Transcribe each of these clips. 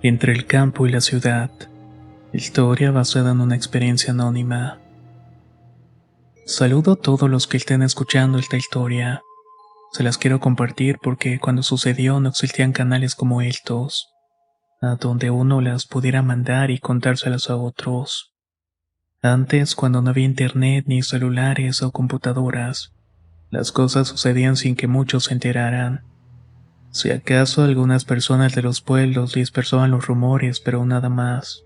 Entre el campo y la ciudad. Historia basada en una experiencia anónima. Saludo a todos los que estén escuchando esta historia. Se las quiero compartir porque cuando sucedió no existían canales como estos, a donde uno las pudiera mandar y contárselas a otros. Antes, cuando no había internet ni celulares o computadoras, las cosas sucedían sin que muchos se enteraran. Si acaso algunas personas de los pueblos dispersaban los rumores, pero nada más.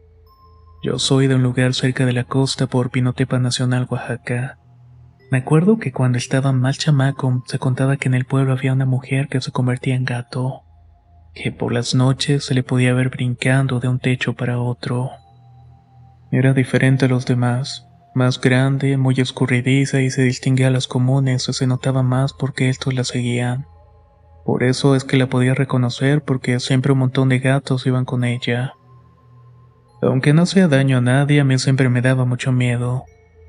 Yo soy de un lugar cerca de la costa por Pinotepa Nacional, Oaxaca. Me acuerdo que cuando estaba más chamaco se contaba que en el pueblo había una mujer que se convertía en gato, que por las noches se le podía ver brincando de un techo para otro. Era diferente a los demás, más grande, muy escurridiza y se distinguía a las comunes o se notaba más porque estos la seguían. Por eso es que la podía reconocer porque siempre un montón de gatos iban con ella. Aunque no hacía daño a nadie, a mí siempre me daba mucho miedo,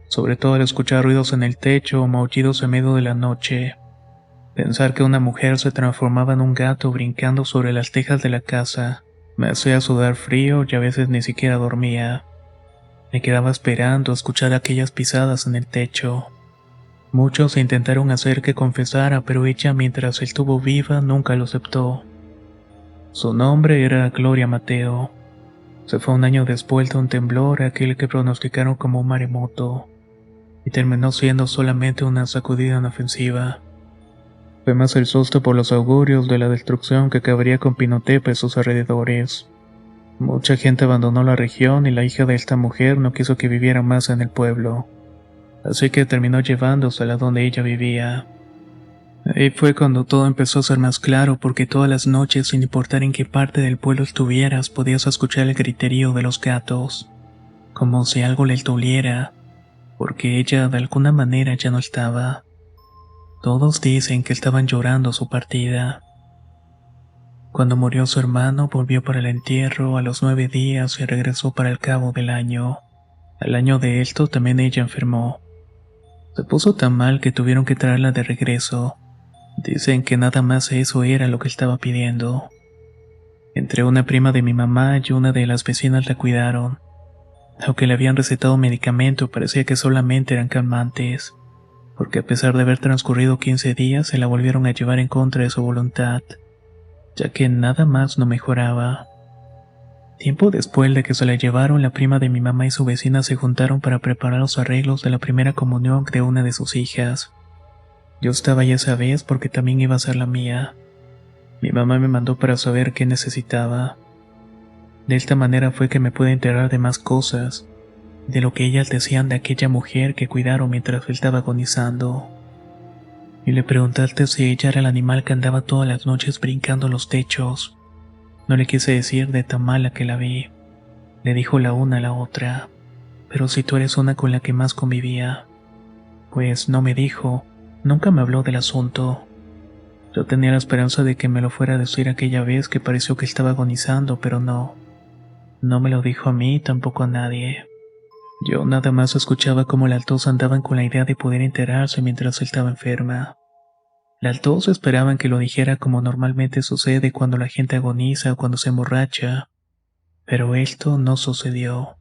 sobre todo al escuchar ruidos en el techo o maullidos en medio de la noche. Pensar que una mujer se transformaba en un gato brincando sobre las tejas de la casa me hacía sudar frío y a veces ni siquiera dormía. Me quedaba esperando a escuchar aquellas pisadas en el techo. Muchos intentaron hacer que confesara, pero ella, mientras estuvo viva, nunca lo aceptó. Su nombre era Gloria Mateo. Se fue un año después de un temblor, aquel que pronosticaron como un maremoto, y terminó siendo solamente una sacudida inofensiva. Fue más el susto por los augurios de la destrucción que acabaría con Pinotepa y sus alrededores. Mucha gente abandonó la región y la hija de esta mujer no quiso que viviera más en el pueblo, así que terminó llevándosela donde ella vivía. Ahí fue cuando todo empezó a ser más claro porque todas las noches, sin importar en qué parte del pueblo estuvieras, podías escuchar el griterío de los gatos, como si algo le doliera, porque ella de alguna manera ya no estaba. Todos dicen que estaban llorando su partida. Cuando murió su hermano, volvió para el entierro a los 9 días y regresó para el cabo del año. Al año de esto también ella enfermó. Se puso tan mal que tuvieron que traerla de regreso. Dicen que nada más eso era lo que estaba pidiendo. Entre una prima de mi mamá y una de las vecinas la cuidaron. Aunque le habían recetado medicamento, parecía que solamente eran calmantes, porque a pesar de haber transcurrido 15 días, se la volvieron a llevar en contra de su voluntad, ya que nada más no mejoraba. Tiempo después de que se la llevaron, la prima de mi mamá y su vecina se juntaron para preparar los arreglos de la primera comunión de una de sus hijas. Yo estaba ahí esa vez porque también iba a ser la mía. Mi mamá me mandó para saber qué necesitaba. De esta manera fue que me pude enterar de más cosas, de lo que ellas decían de aquella mujer que cuidaron mientras él estaba agonizando. Y le preguntaste si ella era el animal que andaba todas las noches brincando los techos. No le quise decir de tan mala que la vi. Le dijo la una a la otra. Pero si tú eres una con la que más convivía. Pues no me dijo, nunca me habló del asunto. Yo tenía la esperanza de que me lo fuera a decir aquella vez que pareció que estaba agonizando, pero no. No me lo dijo a mí, tampoco a nadie. Yo nada más escuchaba cómo las dos andaban con la idea de poder enterarse mientras él estaba enferma. Las dos esperaban que lo dijera como normalmente sucede cuando la gente agoniza o cuando se emborracha, pero esto no sucedió.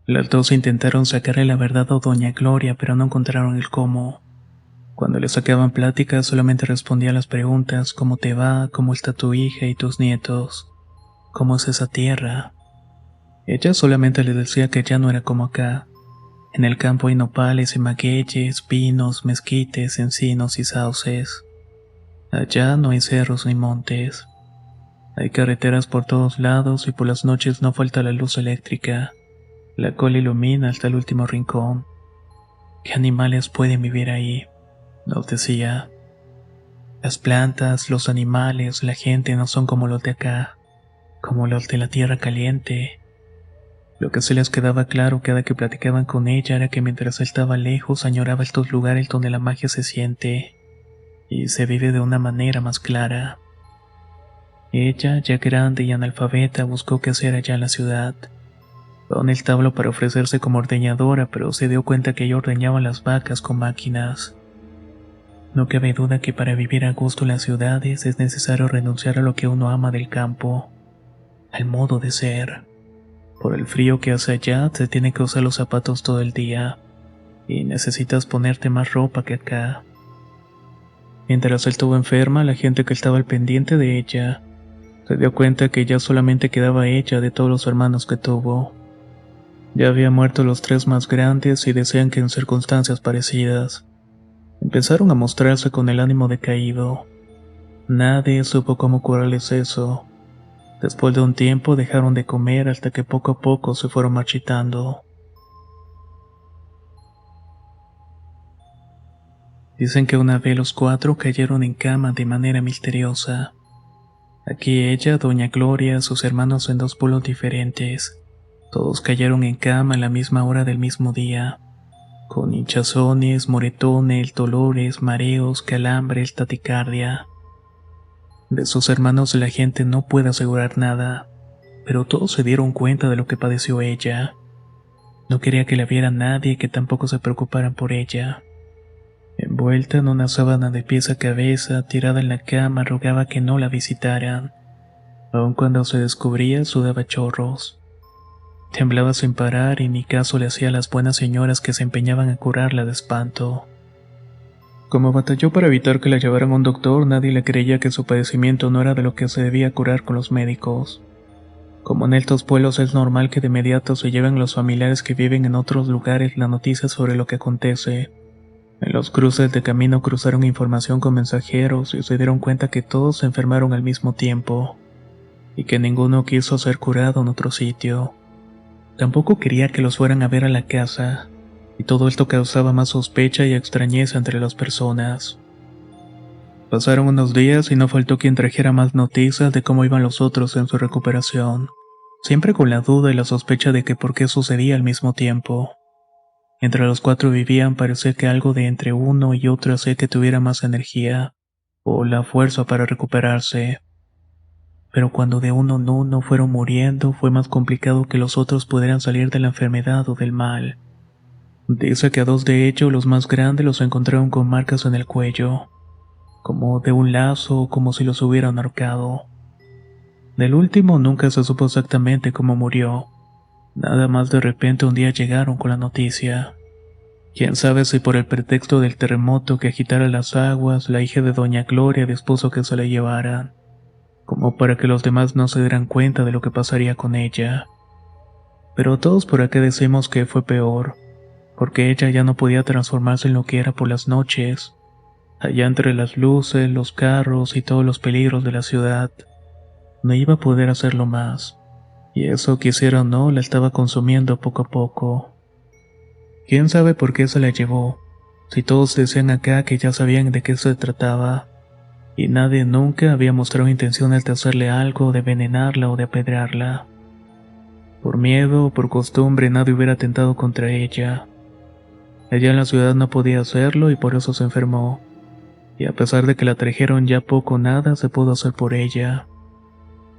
Las dos intentaron sacarle la verdad a doña Gloria, pero no encontraron el cómo. Cuando le sacaban pláticas solamente respondía a las preguntas: ¿cómo te va? ¿Cómo está tu hija y tus nietos? ¿Cómo es esa tierra? Ella solamente le decía que ya no era como acá. En el campo hay nopales y magueyes, pinos, mezquites, encinos y sauces. Allá no hay cerros ni montes. Hay carreteras por todos lados y por las noches no falta la luz eléctrica, la cual ilumina hasta el último rincón. ¿Qué animales pueden vivir ahí?, nos decía. Las plantas, los animales, la gente no son como los de acá, como los de la tierra caliente. Lo que se les quedaba claro cada que platicaban con ella era que mientras él estaba lejos añoraba estos lugares donde la magia se siente y se vive de una manera más clara. Ella, ya grande y analfabeta, buscó qué hacer allá en la ciudad. Fue a un establo para ofrecerse como ordeñadora, pero se dio cuenta que ella ordeñaba las vacas con máquinas. No cabe duda que para vivir a gusto en las ciudades es necesario renunciar a lo que uno ama del campo. al modo de ser. Por el frío que hace allá, te tiene que usar los zapatos todo el día, y necesitas ponerte más ropa que acá. Mientras él estuvo enferma, la gente que estaba al pendiente de ella se dio cuenta que ya solamente quedaba ella de todos los hermanos que tuvo. Ya había muerto los tres más grandes y decían que en circunstancias parecidas. Empezaron a mostrarse con el ánimo decaído. Nadie supo cómo curarles eso. Después de un tiempo dejaron de comer hasta que poco a poco se fueron marchitando. Dicen que una vez los cuatro cayeron en cama de manera misteriosa. Aquí ella, doña Gloria, sus hermanos en dos pueblos diferentes. Todos cayeron en cama a la misma hora del mismo día, con hinchazones, moretones, dolores, mareos, calambres, taticardia. De sus hermanos la gente no puede asegurar nada, pero todos se dieron cuenta de lo que padeció ella. No quería que la viera nadie y que tampoco se preocuparan por ella. Envuelta en una sábana de pies a cabeza, tirada en la cama, rogaba que no la visitaran. Aun cuando se descubría, sudaba chorros. Temblaba sin parar y ni caso le hacía a las buenas señoras que se empeñaban a curarla de espanto. Como batalló para evitar que la llevaran a un doctor, nadie le creía que su padecimiento no era de lo que se debía curar con los médicos. Como en estos pueblos es normal que de inmediato se lleven los familiares que viven en otros lugares la noticia sobre lo que acontece. En los cruces de camino cruzaron información con mensajeros y se dieron cuenta que todos se enfermaron al mismo tiempo, y que ninguno quiso ser curado en otro sitio. Tampoco quería que los fueran a ver a la casa, y todo esto causaba más sospecha y extrañeza entre las personas. Pasaron unos días y no faltó quien trajera más noticias de cómo iban los otros en su recuperación, siempre con la duda y la sospecha de que por qué sucedía al mismo tiempo. Entre los cuatro vivían, parecía que algo de entre uno y otro hacía que tuviera más energía, o la fuerza para recuperarse. Pero cuando de uno en uno fueron muriendo, fue más complicado que los otros pudieran salir de la enfermedad o del mal. Dice que a dos de ellos, los más grandes, los encontraron con marcas en el cuello, como de un lazo o como si los hubieran ahorcado. Del último nunca se supo exactamente cómo murió. Nada más de repente un día llegaron con la noticia. Quién sabe si por el pretexto del terremoto que agitara las aguas, la hija de doña Gloria dispuso que se la llevaran, como para que los demás no se dieran cuenta de lo que pasaría con ella. Pero todos por acá decimos que fue peor, porque ella ya no podía transformarse en lo que era por las noches, allá entre las luces, los carros y todos los peligros de la ciudad. No iba a poder hacerlo más, y eso, quisiera o no, la estaba consumiendo poco a poco. Quién sabe por qué se la llevó, si todos decían acá que ya sabían de qué se trataba, y nadie nunca había mostrado intenciones de hacerle algo, de envenenarla o de apedrearla. Por miedo o por costumbre nadie hubiera atentado contra ella. Ella en la ciudad no podía hacerlo y por eso se enfermó, y a pesar de que la trajeron ya poco o nada se pudo hacer por ella.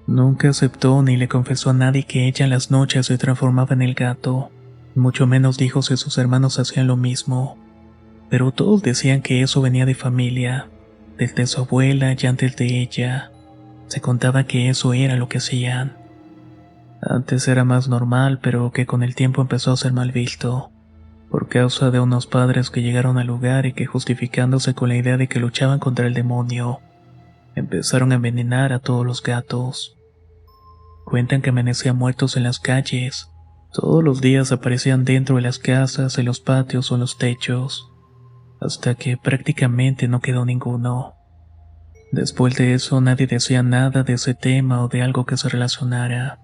Nunca aceptó ni le confesó a nadie que ella en las noches se transformaba en el gato, mucho menos dijo si sus hermanos hacían lo mismo, pero todos decían que eso venía de familia, desde su abuela y antes de ella. Se contaba que eso era lo que hacían. Antes era más normal, pero que con el tiempo empezó a ser mal visto, por causa de unos padres que llegaron al lugar y que, justificándose con la idea de que luchaban contra el demonio, empezaron a envenenar a todos los gatos. Cuentan que amanecían muertos en las calles. Todos los días aparecían dentro de las casas, en los patios o en los techos, hasta que prácticamente no quedó ninguno. Después de eso nadie decía nada de ese tema o de algo que se relacionara.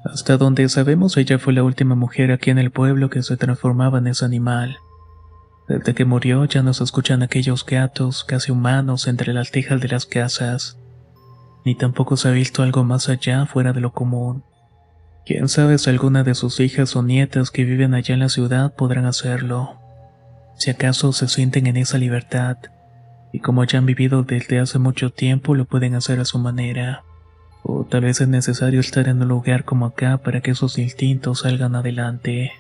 Hasta donde sabemos, ella fue la última mujer aquí en el pueblo que se transformaba en ese animal. Desde que murió ya no se escuchan aquellos gatos casi humanos entre las tejas de las casas, ni tampoco se ha visto algo más allá fuera de lo común. Quién sabe si alguna de sus hijas o nietas que viven allá en la ciudad podrán hacerlo, si acaso se sienten en esa libertad, y como ya han vivido desde hace mucho tiempo lo pueden hacer a su manera. O tal vez es necesario estar en un lugar como acá para que esos instintos salgan adelante.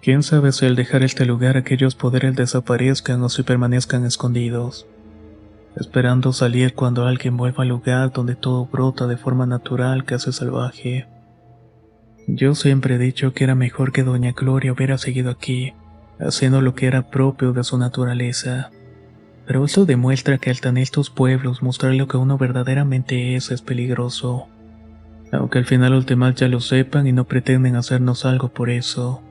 Quién sabe si al dejar este lugar aquellos poderes desaparezcan o si permanezcan escondidos. esperando salir cuando alguien vuelva al lugar donde todo brota de forma natural, casi salvaje. Yo siempre he dicho que era mejor que doña Gloria hubiera seguido aquí, haciendo lo que era propio de su naturaleza. Pero eso demuestra que al tener estos pueblos mostrar lo que uno verdaderamente es peligroso. Aunque al final los demás ya lo sepan y no pretenden hacernos algo por eso.